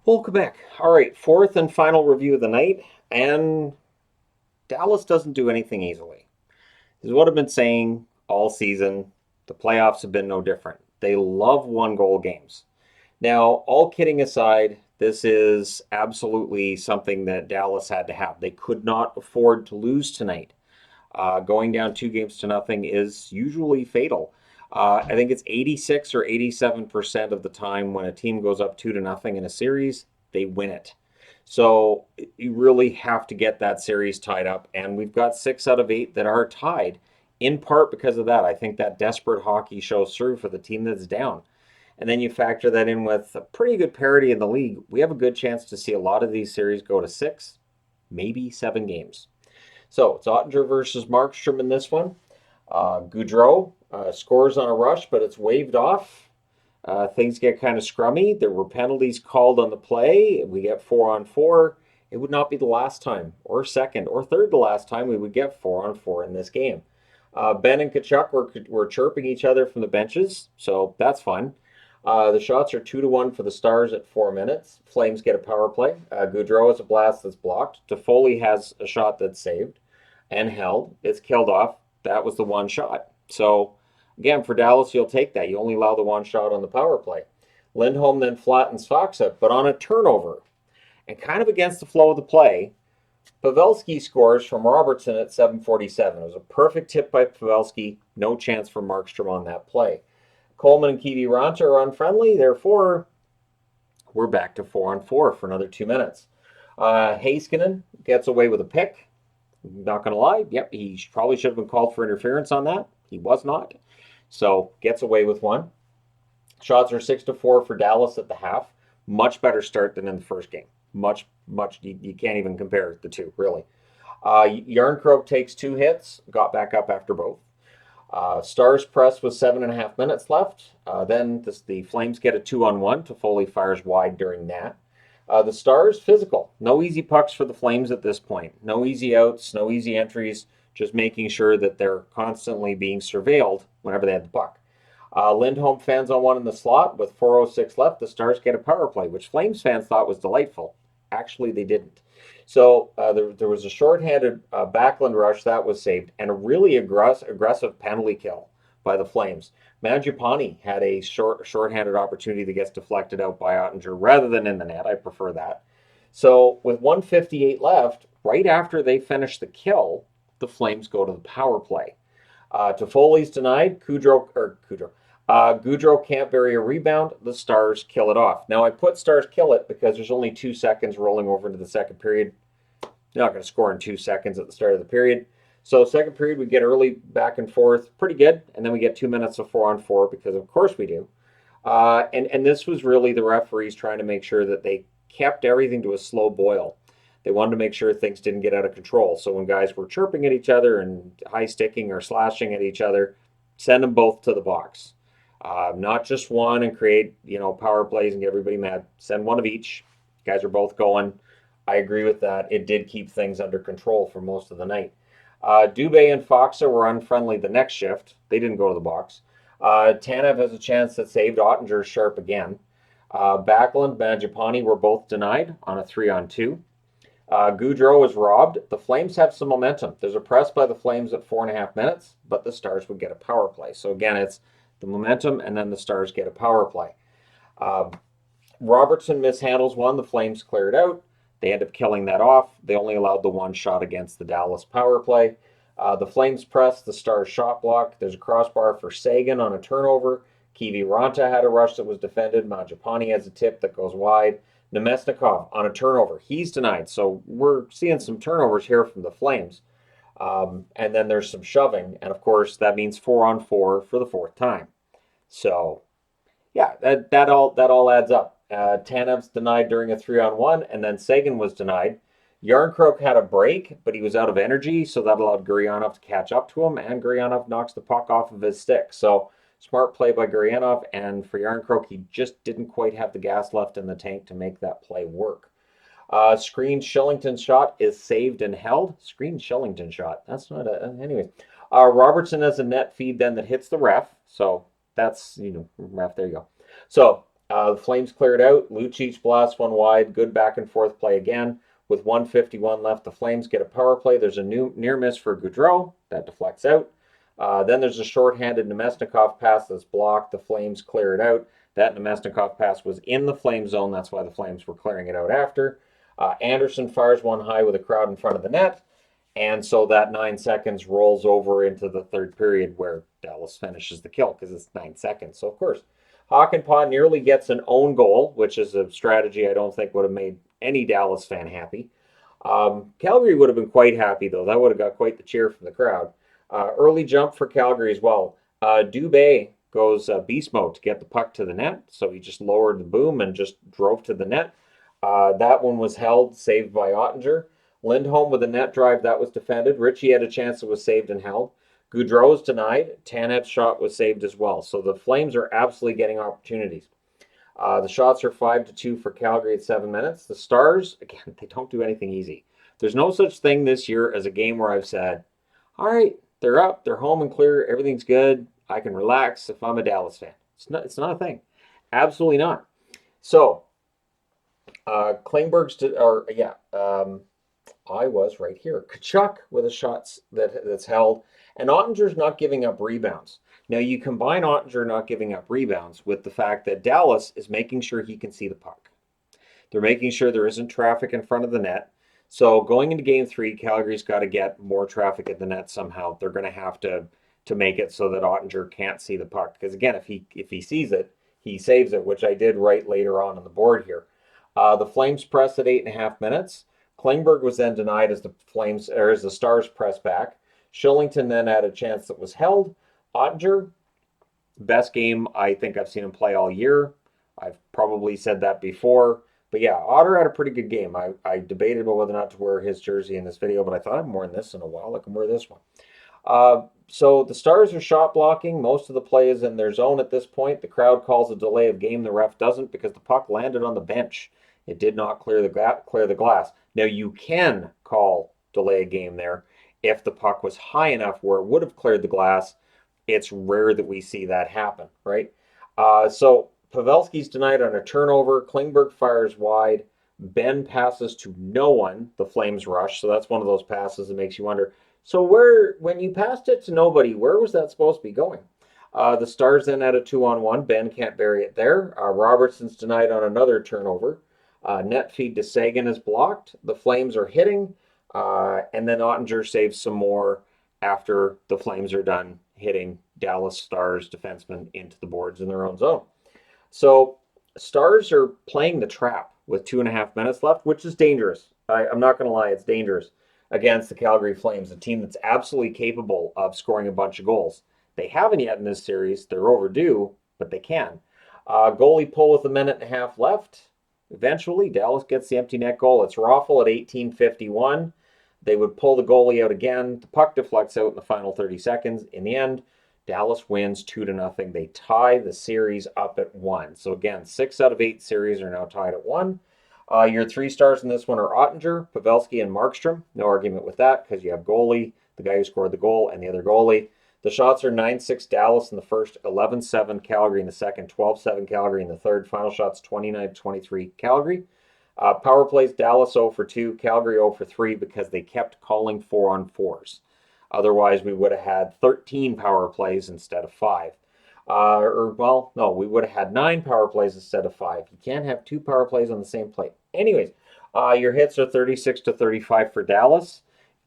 Whole Quebec. All right, fourth and final review of the night, and Dallas doesn't do anything easily. This is what I've been saying all season. The playoffs have been no different. They love one goal games. Now, all kidding aside, this is absolutely something that Dallas had to have. They could not afford to lose tonight. Going down 2 games to nothing is usually fatal. I think it's 86 or 87% of the time when a team goes up 2-0 in a series, they win it. So you really have to get that series tied up. And we've got 6 out of 8 that are tied, in part because of that. I think that desperate hockey shows through for the team that's down. And then you factor that in with a pretty good parity in the league. We have a good chance to see a lot of these series go to 6, maybe 7 games. So it's Ottinger versus Markstrom in this one. Goudreau scores on a rush, but it's waved off. Things get kind of scrummy. There were penalties called on the play. We get 4-on-4. It would not be the last time, or second, or third to last time we would get 4-on-4 in this game. Ben and Kachuk were chirping each other from the benches, so that's fun. The shots are 2-1 for the Stars at 4 minutes. Flames get a power play. Goudreau has a blast that's blocked. Toffoli has a shot that's saved and held. It's killed off. That was the one shot. So, again, for Dallas, you'll take that. You only allow the one shot on the power play. Lindholm then flattens Faksa, but on a turnover. And kind of against the flow of the play, Pavelski scores from Robertson at 7:47. It was a perfect tip by Pavelski. No chance for Markstrom on that play. Coleman and Kiviranta are unfriendly. Therefore, we're back to 4-on-4 for another 2 minutes. Heiskanen gets away with a pick. Not going to lie. Yep, he probably should have been called for interference on that. He was not. So, gets away with one. Shots are 6-4 for Dallas at the half. Much better start than in the first game. Much. You can't even compare the two, really. Yarncroke takes 2 hits, got back up after both. Stars press with 7.5 minutes left. Then the Flames get a 2-on-1. Toffoli fires wide during that. The Stars, physical. No easy pucks for the Flames at this point. No easy outs, no easy entries. Just making sure that they're constantly being surveilled whenever they have the puck. Lindholm fans on one in the slot with 4:06 left. The Stars get a power play, which Flames fans thought was delightful. Actually, they didn't. So there was a shorthanded Backlund rush that was saved, and a really aggressive penalty kill by the Flames. Mangiapane had a shorthanded opportunity that gets deflected out by Ottinger rather than in the net. I prefer that. So with 1:58 left, right after they finish the kill, the Flames go to the power play. Toffoli's denied. Goudreau can't bury a rebound. The Stars kill it off. Now, I put Stars kill it because there's only 2 seconds rolling over into the second period. You're not going to score in 2 seconds at the start of the period. So, second period, we get early back and forth. Pretty good. And then we get 2 minutes of 4-on-4 because, of course, we do. And this was really the referees trying to make sure that they kept everything to a slow boil. They wanted to make sure things didn't get out of control. So when guys were chirping at each other and high sticking or slashing at each other, send them both to the box. Not just one and create, power plays and get everybody mad. Send one of each. Guys are both going. I agree with that. It did keep things under control for most of the night. Dubé and Faksa were unfriendly the next shift. They didn't go to the box. Tanev has a chance that saved Ottinger's sharp again. Backlund, Mangiapane were both denied on a 3-on-2. Goudreau was robbed. The Flames have some momentum. There's a press by the Flames at 4.5 minutes, but the Stars would get a power play. So again, it's the momentum, and then the Stars get a power play. Robertson mishandles one. The Flames clear it out. They end up killing that off. They only allowed the one shot against the Dallas power play. The Flames press. The Stars shot block. There's a crossbar for Sagan on a turnover. Kiviranta had a rush that was defended. Mangiapane has a tip that goes wide. Nemesnikov on a turnover. He's denied. So we're seeing some turnovers here from the Flames. And then there's some shoving. And, of course, that means 4-on-4 for the 4th time. So, yeah, that all adds up. Tanev's denied during a 3-on-1, and then Sagan was denied. Yarncroke had a break, but he was out of energy, so that allowed Gurianov to catch up to him, and Gurianov knocks the puck off of his stick. So, smart play by Gurianov, and for Yarncroke, he just didn't quite have the gas left in the tank to make that play work. Screen Shillington's shot is saved and held. Screen Shillington shot. That's not a... Anyways. Robertson has a net feed then that hits the ref. So that's, ref, there you go. So The Flames cleared out. Lucic blasts one wide. Good back and forth play again. With 151 left, the Flames get a power play. There's a new near miss for Gaudreau. That deflects out. Then there's a shorthanded Nemesnikov pass that's blocked. The Flames clear it out. That Nemesnikov pass was in the Flame zone. That's why the Flames were clearing it out after. Anderson fires one high with a crowd in front of the net. And so that 9 seconds rolls over into the third period where Dallas finishes the kill because it's 9 seconds. So, of course, Hakanpää nearly gets an own goal, which is a strategy I don't think would have made any Dallas fan happy. Calgary would have been quite happy, though. That would have got quite the cheer from the crowd. Early jump for Calgary as well. Dubé goes beast mode to get the puck to the net. So he just lowered the boom and just drove to the net. That one was held, saved by Ottinger. Lindholm with a net drive that was defended. Ritchie had a chance that was saved and held. Gaudreau was denied. Tanev's shot was saved as well. So the Flames are absolutely getting opportunities. The shots are 5-2 for Calgary at 7 minutes. The Stars, again, they don't do anything easy. There's no such thing this year as a game where I've said, all right, they're up, they're home and clear, everything's good, I can relax if I'm a Dallas fan. It's not a thing. Absolutely not. So, Klingberg's, I was right here. Tkachuk with a shot that's held, and Ottinger's not giving up rebounds. Now, you combine Ottinger not giving up rebounds with the fact that Dallas is making sure he can see the puck. They're making sure there isn't traffic in front of the net. So going into game 3, Calgary's got to get more traffic at the net somehow. They're going to have to make it so that Ottinger can't see the puck. Because again, if he sees it, he saves it, which I did right later on the board here. The Flames press at 8.5 minutes. Klingberg was then denied as the Stars press back. Shillington then had a chance that was held. Ottinger, best game I think I've seen him play all year. I've probably said that before. But yeah, Otter had a pretty good game. I debated about whether or not to wear his jersey in this video, but I thought I haven't worn this in a while. I can wear this one. So the Stars are shot blocking. Most of the play is in their zone at this point. The crowd calls a delay of game. The ref doesn't because the puck landed on the bench. It did not clear the glass. Now, you can call delay of game there if the puck was high enough where it would have cleared the glass. It's rare that we see that happen, right? So Pavelski's denied on a turnover. Klingberg fires wide. Ben passes to no one. The Flames rush. So that's one of those passes that makes you wonder. So when you passed it to nobody, where was that supposed to be going? The Stars then had a 2-on-1. Ben can't bury it there. Robertson's denied on another turnover. Net feed to Sagan is blocked. The Flames are hitting. And then Ottinger saves some more after the Flames are done hitting Dallas Stars defensemen into the boards in their own zone. So Stars are playing the trap with 2.5 minutes left, which is dangerous. I'm not going to lie, it's dangerous against the Calgary Flames, a team that's absolutely capable of scoring a bunch of goals. They haven't yet in this series. They're overdue, but they can. Goalie pull with 1.5 minutes left. Eventually, Dallas gets the empty net goal. It's Raffl at 18:51. They would pull the goalie out again. The puck deflects out in the final 30 seconds. In the end, Dallas wins 2-0. They tie the series up at 1. So again, 6 out of 8 series are now tied at 1. Your 3 stars in this one are Ottinger, Pavelski, and Markstrom. No argument with that because you have goalie, the guy who scored the goal, and the other goalie. The shots are 9-6 Dallas in the first, 11-7 Calgary in the second, 12-7 Calgary in the third. Final shots 29-23 Calgary. Power plays, Dallas 0 for 2, Calgary 0 for 3 because they kept calling 4-on-4s. Otherwise, we would have had 13 power plays instead of 5. We would have had 9 power plays instead of 5. You can't have 2 power plays on the same play. Anyways, your hits are 36-35 for Dallas.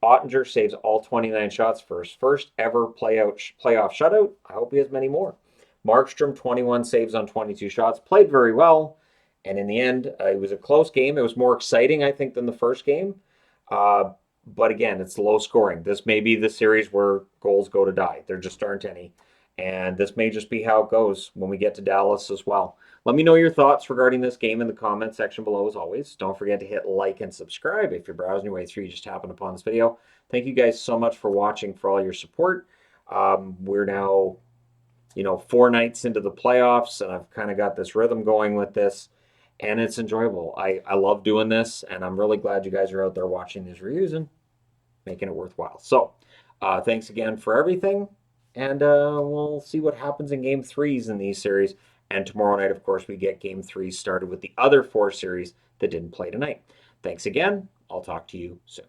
Ottinger saves all 29 shots for his first ever playoff shutout. I hope he has many more. Markstrom, 21 saves on 22 shots. Played very well. And in the end, it was a close game. It was more exciting, I think, than the first game. But again, it's low scoring. This may be the series where goals go to die. There just aren't any. And this may just be how it goes when we get to Dallas as well. Let me know your thoughts regarding this game in the comment section below as always. Don't forget to hit like and subscribe if you're browsing your way through. You just happened upon this video. Thank you guys so much for watching, for all your support. We're now, 4 nights into the playoffs, and I've kind of got this rhythm going with this, and it's enjoyable. I love doing this, and I'm really glad you guys are out there watching these reviews and making it worthwhile. So, thanks again for everything. And we'll see what happens in game 3s in these series. And tomorrow night, of course, we get game 3 started with the other 4 series that didn't play tonight. Thanks again. I'll talk to you soon.